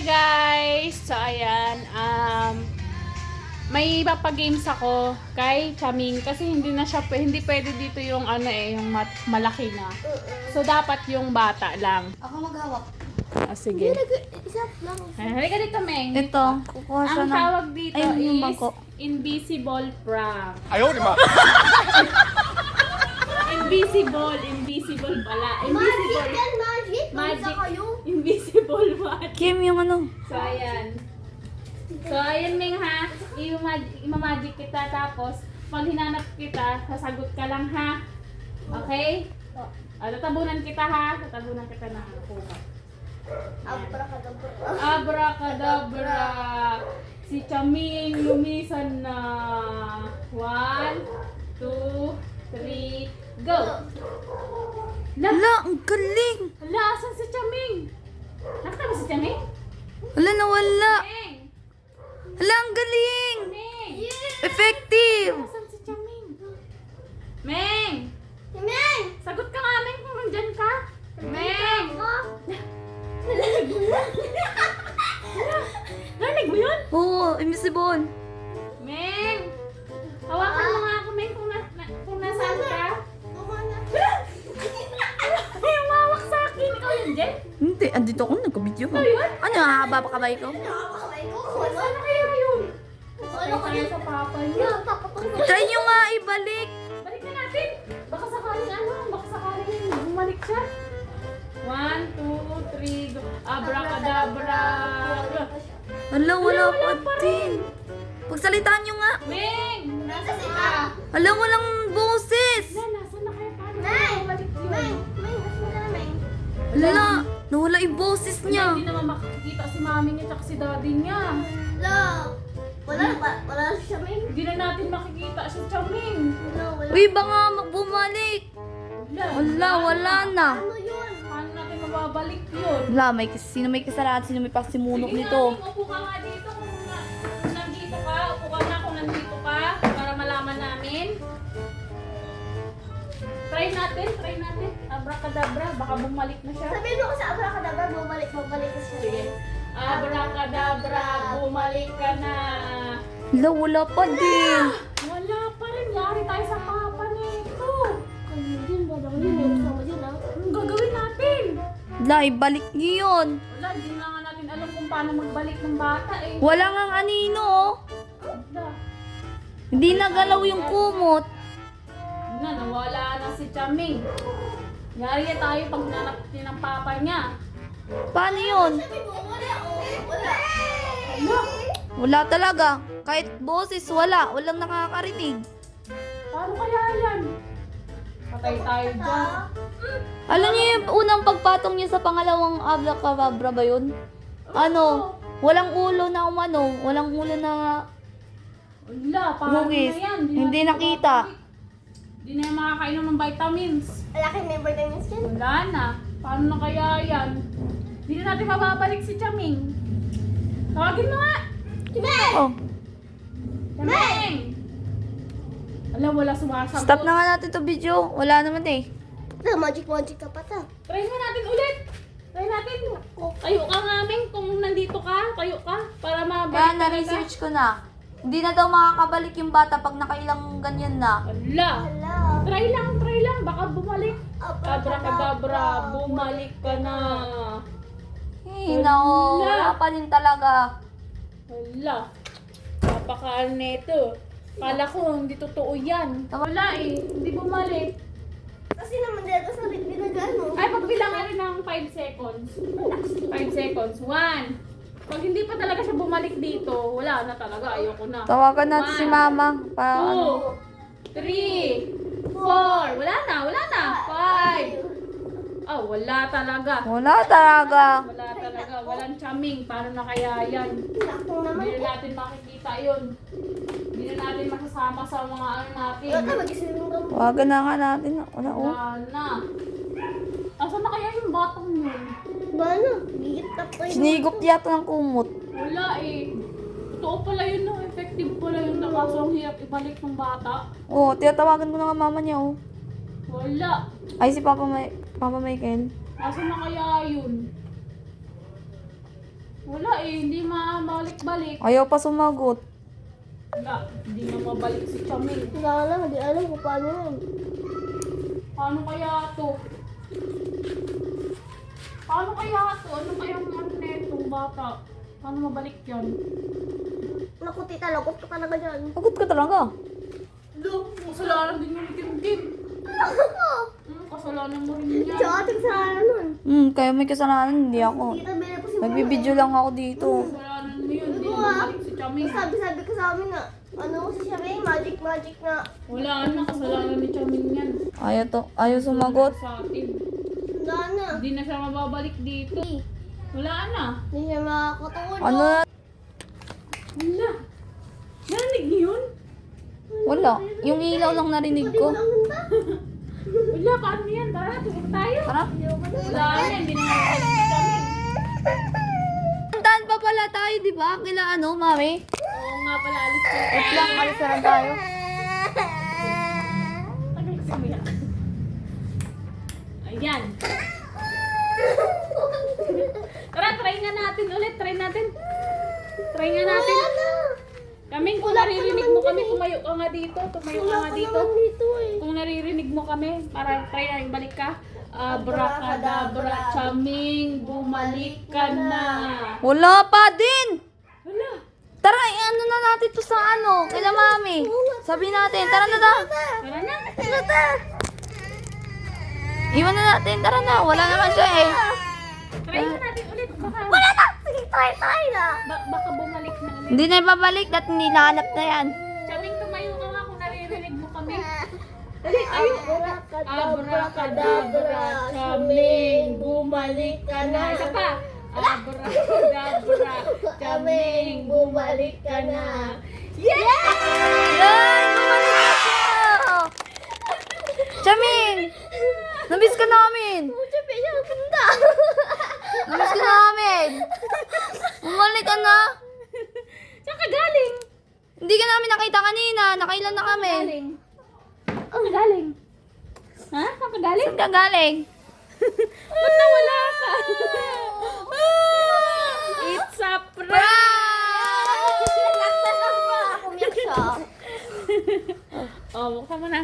guys! So ayan, may papagames ako kay Chaming kasi hindi pwede dito yung yung malaki na. So dapat yung bata lang. Ako maghawak. Sige. Isa lang. Halika dito, Meng. Ito, kukuha siya Ang ng... tawag dito Ayun, yung is bangko. invisible prank. Ayaw, di ba? Invisible pala. Invisible. Magic. Invisible magic. Kim, yung ano? So, ayan. So, ayan, Ming, ha? Imamagic kita, tapos, pag hinanap kita, sasagot ka lang, ha? Okay? Tatabunan kita, ha? Tatabunan kita ng kuha. Abracadabra. Si Chaming lumisan na. 1, 2, 3, go! Hala, ang galing! Hala, asan si Chaming? Nakita ba si Chaming? Hala, nawala! Ming! Hala, ang galing! Ming! Effective! Asan si Chaming? Ming! Meng! Sagot ka nga, Ming, kung nandyan ka. Ming! Narinig mo yun? Oo, invisible. Ming! Hawakan mo nga ako, Ming, kung nasaan ka. Ay, umawak sa akin. Ikaw yun, Jen? Hindi, andito ako, nagka-video ko. Ikaw yun? Ano, hahaba pa kamay ko? Ano kaya yun? Ano kaya sa papa niya? Try nyo nga ibalik. Balik na natin. Baka sakaling bumalik siya. 1, 2, 3, go. Abracadabra. Hala, wala pa din. Pagsalitaan nyo nga. Ming! Nasaan ka? Hala, walang boses. Nasaan na kayo? Paano bumalik yun? Hala, nawala yung boses niya. Hindi naman makikita si mami niya at si daddy niya. Wala siya, Ming. Hindi na natin makikita si Chaming. Uy, baka bumalik. Wala na. Ano yun? Paano natin mababalik yun? Wala, sino may kasalanan, sino may pasimunok Sige nito. nga, upo ka nga dito kung nandito ka. Upo ka na kung nandito ka para malaman namin. Try natin. Abracadabra, baka bumalik na siya. Sabihin mo ko sa abracadabra, bumalik ka siya. Sige. Abracadabra, bumalik ka na. Hala, wala pa din. Wala pa rin. Yari tayo sa papa nito. Yun, babalik mo sa yun, ah. Anong gagawin natin? Hala, ibalik niyo yun. Wala, hindi na nga natin alam kung paano magbalik ng bata eh. Wala nga anino, oh. Wala. Hindi nagalaw yung kumot. Nawala na si Chaming. Yari na tayo pag nanap ng papa niya. Paano yun? Sabi mo, wala, oh. Wala. Ano? Wala talaga. Kahit boses, wala. Walang nakakarinig. Paano kaya yan? Patay tayo dyan. Alam niyo yung unang pagpatong niya sa pangalawang abracadabra ba yun? Ano? Walang ulo na umano. Walang ulo na... Wala, paano Hugis. na yan? Hindi natin nakita. mababalik. Hindi na yung makakainom ng vitamins. Laki member na yung skin. Wala na. Paano na kaya yan? Hindi na natin mababalik si Chaming. Tawagin mo nga! Oh, Chaming! Alam, wala sumasagot. stop na nga natin to video. Wala naman eh. Magic ka pa ta. Try nga natin ulit. Try natin. Tayo ka nga, Ming, kung nandito ka. Tayo ka. Para mabalik Kaya talaga. na-research ko na. Hindi na daw makakabalik yung bata pag nakailang ganyan na. Wala. Hala. Try lang. Baka bumalik. Abracadabra, bumalik ka na. No, Wala. wala pa din talaga. Wala. Napakaal nito. Kala ko hindi totoo yan. Wala eh. Hindi bumalik. Kasi naman dito sa binagano. Ay, pagbilang nga rin ng 5 seconds. 5 seconds. 1. Pag hindi pa talaga siya bumalik dito, wala na talaga. Ayoko na. Tawagan natin si mama. Pa, 2, 3, 4. Wala na. 5. Oh, wala talaga. Wala talaga. Wala talaga. Walang Chaming. Paano na kaya yan? Ako naman. Hindi na natin makikita yun. Hindi na natin masasama sa mga ano natin. Wala ka mag-swimming ka. Tawagan na nga natin. Wala, oh. Wala na. Asan na kaya yung batang yun? Bano? Gigit up tayo. Sinigop yata ng kumot. Wala eh. Totoo pala yun, no? Effective pala yun. Kaso ang hirap ibalik ng bata. Oh, tiyatawagan ko na nga mama niya, oh. Wala. Ay, si Papa Michael. Asan na kaya yun? Wala eh, hindi mabalik-balik. Ayaw pa sumagot. Wala, hindi na mabalik si Chaming. Wala na, hindi alam kung paano yan. Paano kaya to? Paano kaya to? Ano kaya ang ano na itong bata? Paano mabalik yan? Naku, tita, lagot ka talaga dyan. Sagot ka talaga. Lo, kasalanan din yung Kim. Kasalanan mo rin yan. Sa ating sarana nun. Kaya may kasalanan, hindi ako. Tita, bilhin ko si Nagbibideo lang ako dito. Kasalanan mo yun, hindi Ano na ah? mabalik si Chaming. Sabi ka sa amin na, ano si Shabay, magic na. Wala na, kasalanan ni Chaming yan. Ayaw sumagot. Sa atin. Wala na. Hindi na siya mababalik dito. Wala na. Hindi siya makakatulog. Ano na? Wala. Narinig niyo yun? Wala. Yung ilaw lang narinig ko. Wala, paano yan? Tara, tulog tayo. Tara. Wala na, hindi na mababalik si Chaming. Puntahan pa pala tayo, di ba? Kila ano, mami? Oo nga pala, alis ko. Wait lang, alis na lang tayo. Tagal kasi umiyak. Ayan. Tara, try nga natin ulit. Try natin. Try nga natin. Kaming, kung naririnig mo kami, tumayo ka nga dito. Tumayo ka nga dito. Kung naririnig mo kami, para try na, balik ka. Abracadabra, Chaming, bumalik ka na. Wala pa din! Wala. Tara, ano na natin to sa ano, kila mami. Sabi natin, tara na daw. Tara na. Iwan na natin, tara na. Wala naman siya eh. Try nga natin ulit. Baka, Wala na! Sige, try na! baka bumalik na ulit. Hindi na ibabalik, at hinahanap na yan. Chaming, tumayo ka nga kung naririnig mo kami. Dali, tayo. Abracadabra, Chaming, bumalik ka na. Isa pa. Abracadabra, Chaming, bumalik ka na. Yan! Bumalik na siya! Chaming! Namiss ka namin! Shabay, siya ganda! Namiss ka namin! Bumalik ka na! Saan ka galing? Hindi ka namin nakita kanina. Nakailan na kami. Saan ka galing? Ha? Saan ka galing? Saan ka galing? Ba't nawala ka? It's a prank! Umiyak siya. Oh, buksan mo na.